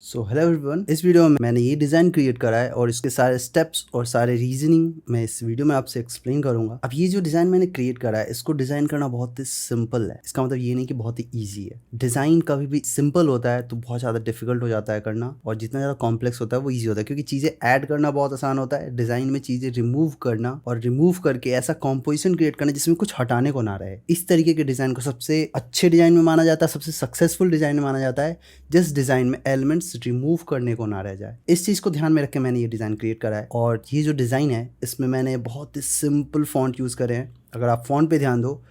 So hello everyone, इस video में मैंने ये डिज़ाइन क्रिएट करा है और इसके सारे स्टेप्स और सारे रीजनिंग मैं इस वीडियो में आपसे एक्सप्लेन करूंगा। अब ये जो डिज़ाइन मैंने क्रिएट करा है इसको डिज़ाइन करना बहुत ही सिंपल है। इसका मतलब ये नहीं कि बहुत ही ईजी है। डिज़ाइन कभी भी सिंपल होता है तो बहुत ज़्यादा डिफिकल्ट हो जाता है करना, और जितना ज़्यादा कॉम्प्लेक्स होता है वो ईजी होता है, क्योंकि चीज़ें ऐड करना बहुत आसान होता है, डिज़ाइन में चीज़ें रिमूव करना और रिमूव करके ऐसा कॉम्पोजिशन क्रिएट करना जिसमें कुछ हटाने को ना रहे। इस तरीके के डिज़ाइन को सबसे अच्छे डिज़ाइन में माना जाता है, सबसे सक्सेसफुल डिज़ाइन में माना जाता है जिस डिज़ाइन में एलिमेंट्स रिमूव करने को ना रह जाए। इस चीज़ को ध्यान में रख के मैंने ये डिज़ाइन क्रिएट करा है। और ये जो डिज़ाइन है इसमें मैंने बहुत ही सिंपल फॉन्ट यूज़ करे हैं। अगर आप फॉन्ट पे ध्यान दो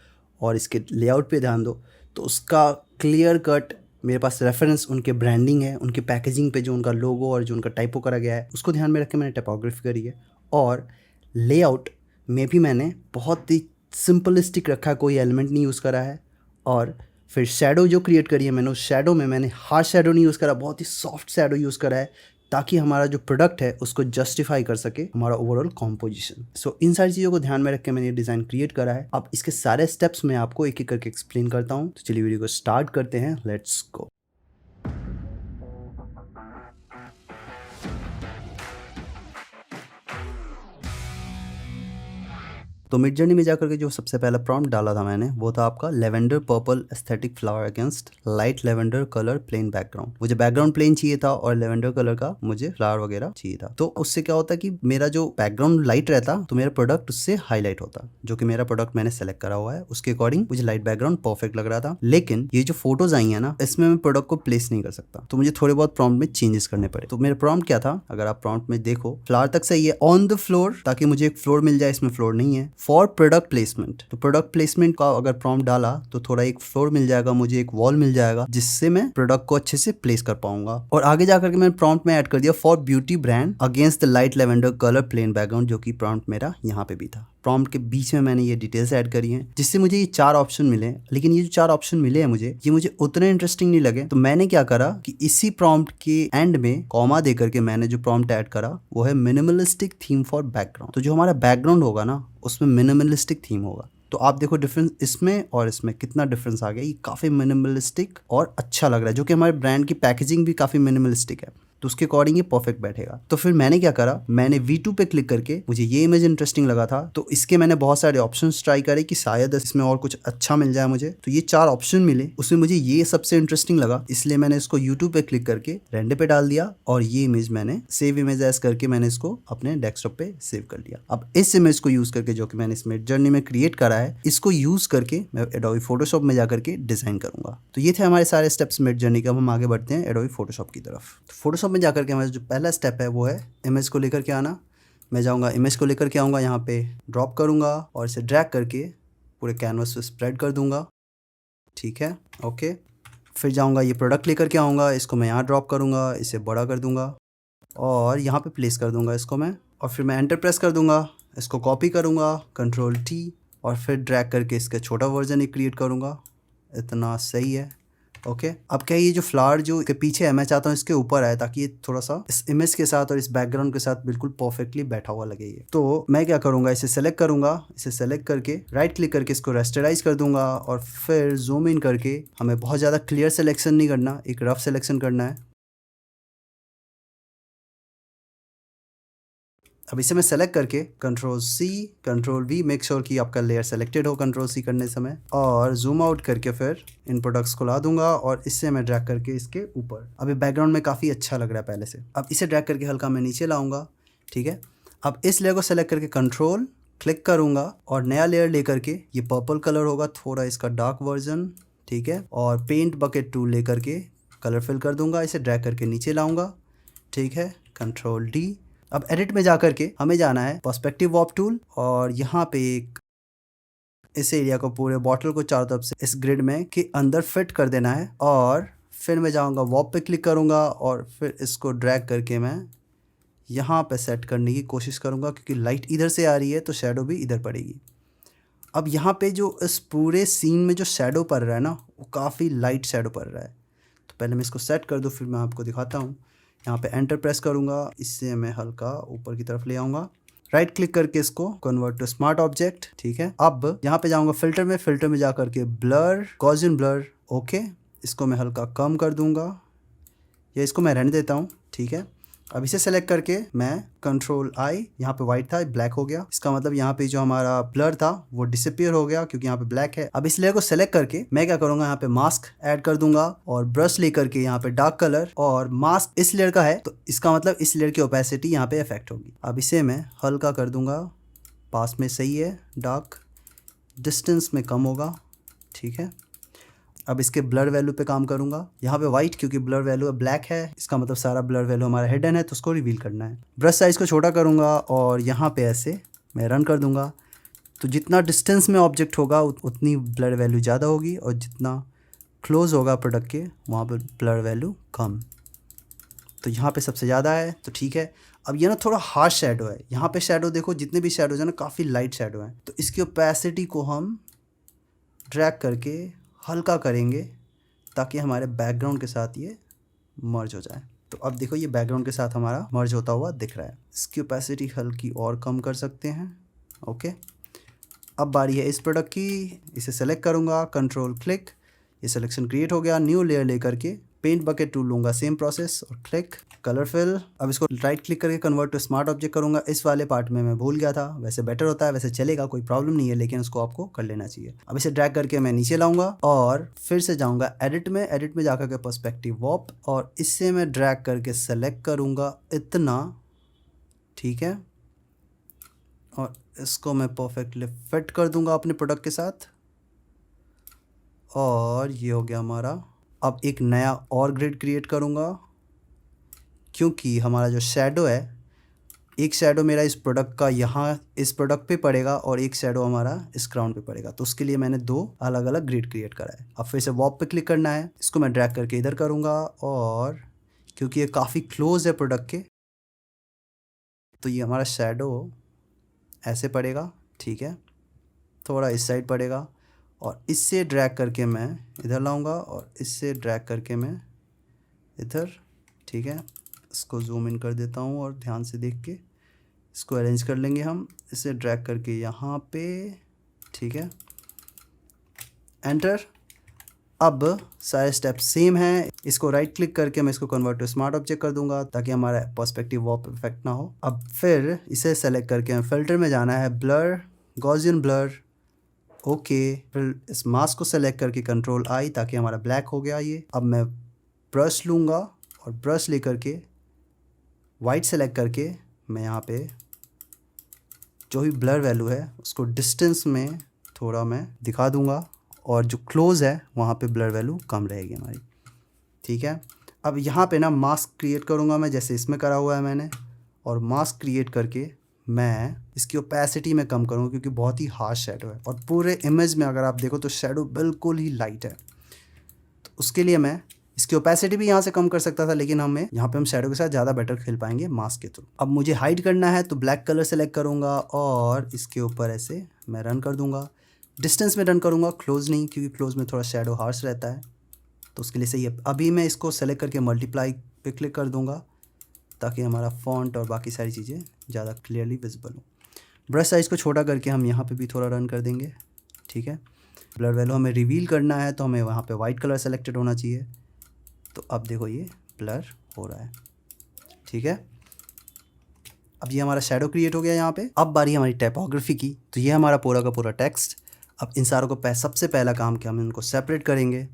और इसके लेआउट पे ध्यान दो तो उसका क्लियर कट मेरे पास रेफरेंस उनके ब्रांडिंग है, उनके पैकेजिंग पे जो उनका लोगो और जो उनका टाइपो करा गया है उसको ध्यान में रख के मैंने टाइपोग्राफी करी है। और लेआउट में भी मैंने बहुत ही सिंपलिस्टिक रखा है, कोई एलिमेंट नहीं यूज़ करा है। और फिर शैडो जो क्रिएट करी है मैंने, उस शैडो में मैंने हार्श शैडो नहीं यूज़ करा, बहुत ही सॉफ्ट शैडो यूज़ करा है ताकि हमारा जो प्रोडक्ट है उसको जस्टिफाई कर सके हमारा ओवरऑल कॉम्पोजिशन। सो इन सारी चीज़ों को ध्यान में रख के मैंने ये डिज़ाइन क्रिएट करा है। अब इसके सारे स्टेप्स मैं आपको एक एक करके एक्सप्लेन करता हूँ। तो चलिए वीडियो को स्टार्ट करते हैं, लेट्स गो। तो मिड जर्नी में जाकर के जो सबसे पहला प्रॉम्प्ट डाला था मैंने वो था आपका lavender purple aesthetic flower against light lavender colour plain background. मुझे बैकग्राउंड प्लेन चाहिए था और लेवेंडर कलर का मुझे फ्लावर वगैरह चाहिए था। तो उससे क्या होता कि मेरा जो बैकग्राउंड लाइट रहता तो मेरा प्रोडक्ट उससे हाईलाइट होता, जो कि मेरा प्रोडक्ट मैंने सेलेक्ट करा हुआ है उसके अकॉर्डिंग मुझे लाइट बैकग्राउंड परफेक्ट लग रहा था। लेकिन ये जो फोटोज आई है ना इसमें मैं प्रोडक्ट को प्लेस नहीं कर सकता, तो मुझे थोड़े बहुत प्रॉम्प्ट में चेंजेस करने पड़े। तो मेरा प्रॉम्प्ट क्या था, अगर आप प्रॉम्प्ट में देखो, फ्लावर तक सही है, ऑन द फ्लोर ताकि मुझे एक फ्लोर मिल जाए, इसमें फ्लोर नहीं है। फॉर प्रोडक्ट प्लेसमेंट, तो प्रोडक्ट प्लेसमेंट का अगर प्रॉम्प्ट डाला तो थोड़ा एक फ्लोर मिल जाएगा, मुझे एक वॉल मिल जाएगा जिससे मैं प्रोडक्ट को अच्छे से प्लेस कर पाऊंगा। और आगे जाकर के मैंने प्रॉम्प्ट में ऐड कर दिया for beauty brand against the light lavender colour plain background, जो कि प्रॉम्प्ट मेरा यहाँ पे भी था। प्रॉम्प्ट के बीच में मैंने ये डिटेल्स ऐड करी हैं जिससे मुझे ये 4 ऑप्शन मिले। लेकिन ये जो 4 ऑप्शन मिले हैं मुझे उतने इंटरेस्टिंग नहीं लगे, तो मैंने क्या करा कि इसी प्रॉम्प्ट के एंड में कॉमा दे करके मैंने जो प्रॉम्प्ट ऐड करा वो है मिनिमलिस्टिक थीम फॉर बैकग्राउंड। तो जो हमारा बैकग्राउंड होगा ना उसमें मिनिमलिस्टिक थीम होगा। तो आप देखो डिफरेंस इसमें और इसमें कितना डिफरेंस आ गया। ये काफ़ी मिनिमलिस्टिक और अच्छा लग रहा है, जो कि हमारे ब्रांड की पैकेजिंग भी काफ़ी मिनिमलिस्टिक है, तो उसके अकॉर्डिंग ये परफेक्ट बैठेगा। तो फिर मैंने क्या करा, मैंने V2 पे क्लिक करके, मुझे ये इमेज इंटरेस्टिंग लगा था तो इसके मैंने बहुत सारे ऑप्शंस ट्राई करे कि शायद इसमें और कुछ अच्छा मिल जाए मुझे। तो ये 4 ऑप्शन मिले, उसमें मुझे ये सबसे इंटरेस्टिंग लगा, इसलिए मैंने इसको YouTube पे क्लिक करके रेंडर पे डाल दिया और ये इमेज मैंने सेव इमेज एज करके मैंने इसको अपने डेस्कटॉप पे सेव कर लिया। अब इस इमेज को यूज करके, जो कि मैंने इसमें जर्नी में क्रिएट करा है, इसको यूज करके मैं एडोबी फोटोशॉप में जाकर के डिजाइन करूंगा। तो ये थे हमारे सारे स्टेप्स मिड जर्नी के। अब हम आगे बढ़ते हैं एडोबी फोटोशॉप की तरफ। तो फोटोशॉप में जाकर के हमारा जो पहला स्टेप है वो है इमेज को लेकर के आना। मैं जाऊंगा इमेज को लेकर के आऊँगा, यहाँ पे ड्रॉप करूँगा और इसे ड्रैग करके पूरे कैनवस पे स्प्रेड कर दूंगा। ठीक है, ओके। फिर जाऊंगा ये प्रोडक्ट लेकर के आऊँगा, इसको मैं यहाँ ड्रॉप करूँगा, इसे बड़ा कर दूंगा और यहाँ पे प्लेस कर दूंगा इसको मैं, और फिर मैं एंटर प्रेस कर दूंगा। इसको कॉपी करूँगा Ctrl+T और फिर ड्रैग करके इसका छोटा वर्जन ही क्रिएट करूँगा। इतना सही है, ओके। अब क्या ये जो फ्लावर जो के पीछे है मैं चाहता हूँ इसके ऊपर आए ताकि ये थोड़ा सा इस इमेज के साथ और इस बैकग्राउंड के साथ बिल्कुल परफेक्टली बैठा हुआ लगे ये। तो मैं क्या करूँगा, इसे सेलेक्ट करूँगा, इसे सेलेक्ट करके राइट क्लिक करके इसको रेस्टराइज कर दूंगा और फिर जूम इन करके, हमें बहुत ज़्यादा क्लियर सिलेक्शन नहीं करना, एक रफ सिलेक्शन करना है। अब इसे मैं सेलेक्ट करके Ctrl+C Ctrl+V, मेक श्योर कि आपका लेयर सेलेक्टेड हो Ctrl+C करने समय, और जूम आउट करके फिर इन प्रोडक्ट्स को ला दूंगा और इससे मैं ड्रैग करके इसके ऊपर। अभी बैकग्राउंड में काफ़ी अच्छा लग रहा है पहले से। अब इसे ड्रैग करके हल्का मैं नीचे लाऊंगा, ठीक है। अब इस लेयर को सेलेक्ट करके कंट्रोल क्लिक करूँगा और नया लेयर लेकर के, ये पर्पल कलर होगा, थोड़ा इसका डार्क वर्जन, ठीक है, और पेंट बकेट टूल लेकर के कलर फिल कर दूंगा, इसे ड्रैग करके नीचे लाऊंगा, ठीक है, Ctrl+D। अब एडिट में जाकर के हमें जाना है पर्सपेक्टिव वॉर्प टूल और यहाँ पे एक इस एरिया को, पूरे बॉटल को चारों तरफ से इस ग्रिड में के अंदर फिट कर देना है। और फिर मैं जाऊँगा वॉर्प पे क्लिक करूँगा और फिर इसको ड्रैग करके मैं यहाँ पे सेट करने की कोशिश करूँगा, क्योंकि लाइट इधर से आ रही है तो शेडो भी इधर पड़ेगी। अब यहाँ पे जो इस पूरे सीन में जो शेडो पड़ रहा है ना वो काफ़ी लाइट शेडो पड़ रहा है। तो पहले मैं इसको सेट कर दूँ फिर मैं आपको दिखाता हूँ। यहाँ पे एंटर प्रेस करूँगा, इससे मैं हल्का ऊपर की तरफ ले आऊँगा, राइट क्लिक करके इसको कन्वर्ट टू स्मार्ट ऑब्जेक्ट, ठीक है। अब यहाँ पे जाऊँगा फिल्टर में जाकर के ब्लर, गॉसियन ब्लर, ओके। इसको मैं हल्का कम कर दूँगा, या इसको मैं रहने देता हूँ, ठीक है। अब इसे सेलेक्ट करके मैं कंट्रोल आई, यहाँ पे वाइट था ब्लैक हो गया, इसका मतलब यहाँ पे जो हमारा ब्लर था वो डिसअपियर हो गया क्योंकि यहाँ पे ब्लैक है। अब इस लेयर को सेलेक्ट करके मैं क्या करूंगा, यहाँ पे मास्क ऐड कर दूंगा और ब्रश लेकर के यहाँ पे डार्क कलर, और मास्क इस लेयर का है तो इसका मतलब इस लेयर की ओपेसिटी यहाँ पे इफेक्ट होगी। अब इसे मैं हल्का कर दूंगा, पास में सही है डार्क, डिस्टेंस में कम होगा, ठीक है। अब इसके ब्लर वैल्यू पे काम करूंगा, यहाँ पे वाइट क्योंकि ब्लर वैल्यू ब्लैक है, इसका मतलब सारा ब्लर वैल्यू हमारा हिडन है तो उसको रिवील करना है। ब्रश साइज को छोटा करूंगा और यहाँ पे ऐसे मैं रन कर दूंगा, तो जितना डिस्टेंस में ऑब्जेक्ट होगा उतनी ब्लर वैल्यू ज़्यादा होगी और जितना क्लोज होगा प्रोडक्ट के वहाँ पर ब्लर वैल्यू कम। तो यहाँ पे सबसे ज़्यादा है तो ठीक है। अब ये ना थोड़ा हार्श शेडो है, यहाँ पे शेडो देखो जितने भी शेडोज हैं ना काफ़ी लाइट शेडो हैं, तो इसकी ओपेसिटी को हम ड्रैग करके हल्का करेंगे ताकि हमारे बैकग्राउंड के साथ ये मर्ज हो जाए। तो अब देखो ये बैकग्राउंड के साथ हमारा मर्ज होता हुआ दिख रहा है। इसकी ओपेसिटी हल्की और कम कर सकते हैं, ओके। अब बारी है इस प्रोडक्ट की, इसे सेलेक्ट करूँगा, कंट्रोल क्लिक, ये सिलेक्शन क्रिएट हो गया। न्यू लेयर लेकर के पेंट बकेट टूल लूँगा, सेम प्रोसेस, और क्लिक कलर फिल। अब इसको राइट क्लिक करके कन्वर्ट टू स्मार्ट ऑब्जेक्ट करूँगा। इस वाले पार्ट में मैं भूल गया था, वैसे बेटर होता है, वैसे चलेगा, कोई प्रॉब्लम नहीं है, लेकिन उसको आपको कर लेना चाहिए। अब इसे ड्रैग करके मैं नीचे लाऊंगा और फिर से जाऊँगा एडिट में जाकर के पर्सपेक्टिव वॉप, और इससे मैं ड्रैग करके सेलेक्ट करूँगा इतना, ठीक है, और इसको मैं परफेक्टली फिट कर दूंगा अपने प्रोडक्ट के साथ, और ये हो गया हमारा। अब एक नया और ग्रिड क्रिएट करूँगा क्योंकि हमारा जो शेडो है, एक शेडो मेरा इस प्रोडक्ट का यहाँ इस प्रोडक्ट पे पड़ेगा और एक शेडो हमारा इस ग्राउंड पे पड़ेगा, तो उसके लिए मैंने दो अलग अलग ग्रिड क्रिएट करा है। अब फिर से वॉप पे क्लिक करना है, इसको मैं ड्रैग करके इधर करूँगा, और क्योंकि ये काफ़ी क्लोज है प्रोडक्ट के तो ये हमारा शेडो ऐसे पड़ेगा, ठीक है, थोड़ा इस साइड पड़ेगा, और इससे ड्रैग करके मैं इधर लाऊंगा और इससे ड्रैग करके मैं इधर, ठीक है। इसको जूम इन कर देता हूँ और ध्यान से देख के इसको अरेंज कर लेंगे हम। इसे ड्रैग करके यहाँ पे, ठीक है, एंटर। अब सारे स्टेप सेम हैं, इसको राइट क्लिक करके मैं इसको कन्वर्ट टू स्मार्ट ऑब्जेक्ट कर दूंगा ताकि हमारा पर्सपेक्टिव वॉप इफेक्ट ना हो। अब फिर इसे सेलेक्ट करके हमें फिल्टर में जाना है, ब्लर, गॉसियन ब्लर, ओके। फिर इस मास्क को सेलेक्ट करके कंट्रोल आई ताकि हमारा ब्लैक हो गया ये। अब मैं ब्रश लूँगा और ब्रश लेकर के वाइट सेलेक्ट करके मैं यहाँ पे जो भी ब्लर वैल्यू है उसको डिस्टेंस में थोड़ा मैं दिखा दूँगा, और जो क्लोज है वहाँ पे ब्लर वैल्यू कम रहेगी हमारी, ठीक है। अब यहाँ पे ना मास्क क्रिएट करूँगा मैं, जैसे इसमें करा हुआ है मैंने, और मास्क क्रिएट करके मैं इसकी ओपेसिटी में कम करूँगा क्योंकि बहुत ही हार्श शेडो है, और पूरे इमेज में अगर आप देखो तो शेडो बिल्कुल ही लाइट है। तो उसके लिए मैं इसकी ओपेसिटी भी यहाँ से कम कर सकता था, लेकिन हमें यहाँ पे हम शेडो के साथ ज़्यादा बेटर खेल पाएंगे मास्क के थ्रू। अब मुझे हाइड करना है तो ब्लैक कलर सेलेक्ट करूँगा और इसके ऊपर ऐसे मैं रन कर दूँगा। डिस्टेंस में रन करूँगा, क्लोज नहीं, क्योंकि क्लोज में थोड़ा शेडो हार्श रहता है, तो उसके लिए सही है। अभी मैं इसको सेलेक्ट करके मल्टीप्लाई पे क्लिक कर दूँगा ताकि हमारा फॉन्ट और बाकी सारी चीज़ें ज़्यादा क्लियरली विजिबल हो। ब्रश साइज़ को छोटा करके हम यहाँ पे भी थोड़ा रन कर देंगे, ठीक है। ब्लर वैल्यू हमें रिवील करना है तो हमें वहाँ पे वाइट कलर सेलेक्टेड होना चाहिए, तो अब देखो ये ब्लर हो रहा है, ठीक है। अब ये हमारा शेडो क्रिएट हो गया यहाँ पे। अब बारी हमारी टाइपोग्राफी की, तो ये हमारा पूरा का पूरा टेक्स्ट। अब इन सारों को सबसे पहला काम कि हम इनको सेपरेट करेंगे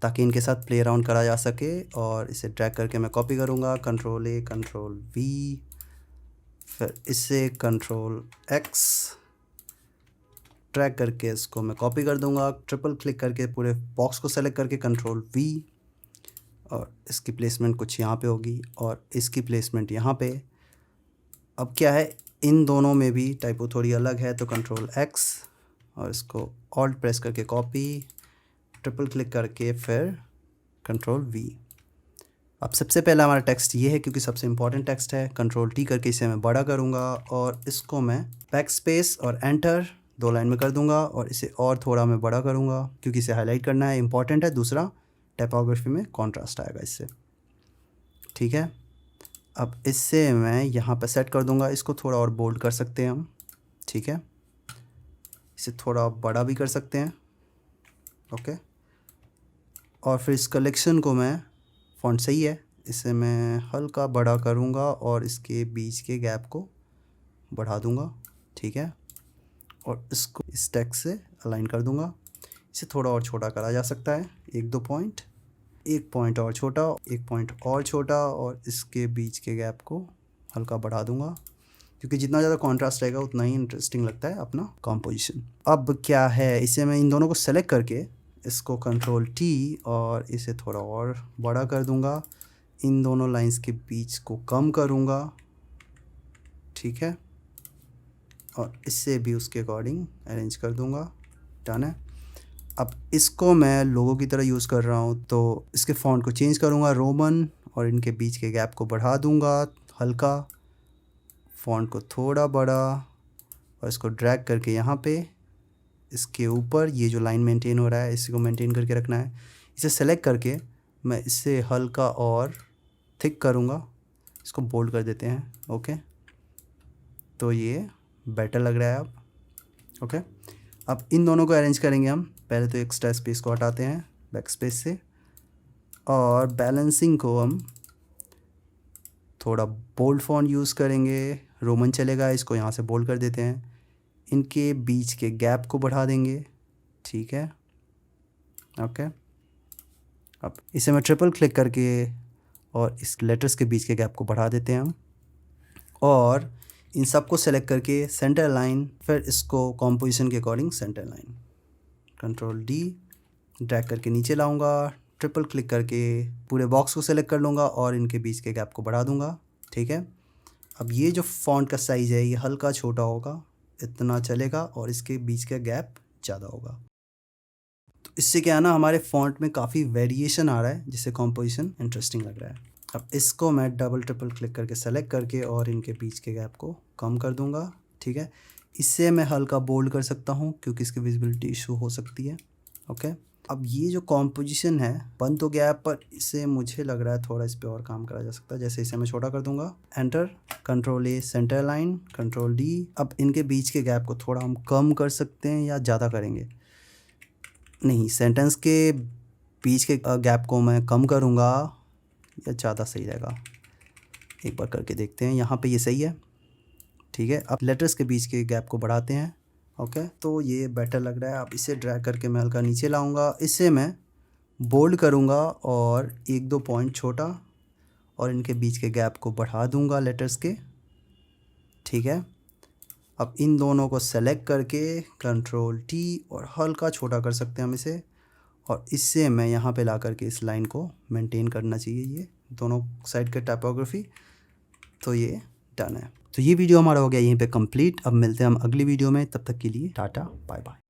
ताकि इनके साथ प्ले अराउंड करा जा सके, और इसे ड्रैग करके मैं कॉपी करूँगा, कंट्रोल ए कंट्रोल वी, फिर इससे कंट्रोल एक्स, ड्रैग करके इसको मैं कॉपी कर दूँगा, ट्रिपल क्लिक करके पूरे बॉक्स को सेलेक्ट करके कंट्रोल वी, और इसकी प्लेसमेंट कुछ यहाँ पे होगी और इसकी प्लेसमेंट यहाँ पे। अब क्या है, इन दोनों में भी टाइपो थोड़ी अलग है, तो कंट्रोल एक्स और इसको ऑल्ट प्रेस करके कॉपी, ट्रिपल क्लिक करके फिर कंट्रोल वी। अब सबसे पहला हमारा टेक्स्ट ये है क्योंकि सबसे इंपॉर्टेंट टेक्स्ट है। कंट्रोल टी करके इसे मैं बड़ा करूँगा और इसको मैं बैक स्पेस और एंटर 2 लाइन में कर दूँगा, और इसे और थोड़ा मैं बड़ा करूँगा क्योंकि इसे हाईलाइट करना है, इंपॉर्टेंट है। दूसरा टाइपोग्राफी में कॉन्ट्रास्ट आएगा इससे, ठीक है। अब इससे मैं यहाँ पर सेट कर दूँगा, इसको थोड़ा और बोल्ड कर सकते हैं हम, ठीक है। इसे थोड़ा बड़ा भी कर सकते हैं, ओके। और फिर इस कलेक्शन को मैं, फ़ॉन्ट सही है, इसे मैं हल्का बड़ा करूँगा और इसके बीच के गैप को बढ़ा दूँगा, ठीक है। और इसको इस टेक्स्ट से अलाइन कर दूँगा। इसे थोड़ा और छोटा करा जा सकता है, 1-2 पॉइंट, 1 पॉइंट और छोटा, 1 पॉइंट और छोटा, और इसके बीच के गैप को हल्का बढ़ा दूँगा, क्योंकि जितना ज़्यादा कॉन्ट्रास्ट रहेगा उतना ही इंटरेस्टिंग लगता है अपना कॉम्पोजिशन। अब क्या है, इसे मैं इन दोनों को सेलेक्ट करके इसको कंट्रोल T और इसे थोड़ा और बड़ा कर दूँगा, इन दोनों लाइंस के बीच को कम करूँगा, ठीक है, और इससे भी उसके अकॉर्डिंग अरेंज कर दूँगा। डन है। अब इसको मैं लोगो की तरह यूज़ कर रहा हूँ, तो इसके फ़ॉन्ट को चेंज करूँगा रोमन, और इनके बीच के गैप को बढ़ा दूँगा हल्का, फ़ॉन्ट को थोड़ा बड़ा, और इसको ड्रैग करके यहाँ पे इसके ऊपर ये जो लाइन मेंटेन हो रहा है इसी को मेंटेन करके रखना है। इसे सेलेक्ट करके मैं इससे हल्का और थिक करूँगा, इसको बोल्ड कर देते हैं। ओके, तो ये बेटर लग रहा है अब। ओके, अब इन दोनों को अरेंज करेंगे हम। पहले तो एक्स्ट्रा स्पेस को हटाते हैं बैक स्पेस से, और बैलेंसिंग को हम थोड़ा बोल्ड फॉन्ट यूज़ करेंगे, रोमन चलेगा, इसको यहाँ से बोल्ड कर देते हैं। इनके बीच के गैप को बढ़ा देंगे, ठीक है। ओके, अब इसे मैं ट्रिपल क्लिक करके और इस लेटर्स के बीच के गैप को बढ़ा देते हैं हम, और इन सब को सेलेक्ट करके सेंटर लाइन, फिर इसको कॉम्पोजिशन के according centre line, control D drag करके नीचे लाऊंगा, ट्रिपल क्लिक करके पूरे बॉक्स को सेलेक्ट कर लूँगा और इनके बीच के गैप को बढ़ा दूँगा, ठीक है। अब ये जो फॉन्ट का साइज़ है ये हल्का छोटा होगा, इतना चलेगा, और इसके बीच का गैप ज़्यादा होगा। तो इससे क्या है ना, हमारे फॉन्ट में काफ़ी वेरिएशन आ रहा है, जिससे कॉम्पोजिशन इंटरेस्टिंग लग रहा है। अब इसको मैं डबल ट्रिपल क्लिक करके सेलेक्ट करके और इनके बीच के गैप को कम कर दूंगा, ठीक है। इससे मैं हल्का बोल्ड कर सकता हूँ क्योंकि इसकी विजिबिलिटी इशू हो सकती है। ओके, अब ये जो कॉम्पोजिशन है बन तो गया, पर इसे मुझे लग रहा है थोड़ा इस पर और काम करा जा सकता है। जैसे इसे मैं छोटा कर दूंगा, enter, control A centre line, control D। अब इनके बीच के गैप को थोड़ा हम कम कर सकते हैं या ज़्यादा करेंगे, नहीं, सेंटेंस के बीच के गैप को मैं कम करूँगा या ज़्यादा सही रहेगा, एक बार करके देखते हैं। यहाँ पे ये सही है, ठीक है। अब लेटर्स के बीच के गैप को बढ़ाते हैं। ओके, तो ये बेटर लग रहा है। अब इसे ड्रैग करके मैं हल्का नीचे लाऊंगा, इसे मैं बोल्ड करूँगा और 1-2 पॉइंट छोटा, और इनके बीच के गैप को बढ़ा दूँगा लेटर्स के, ठीक है। अब इन दोनों को सेलेक्ट करके कंट्रोल T और हल्का छोटा कर सकते हैं हम इसे, और इससे मैं यहाँ पे ला करके इस लाइन को मेंटेन करना चाहिए, ये दोनों साइड के टाइपोग्राफी। तो ये डन है। तो ये वीडियो हमारा हो गया यहीं पे कंप्लीट। अब मिलते हैं हम अगली वीडियो में, तब तक के लिए टाटा बाय बाय।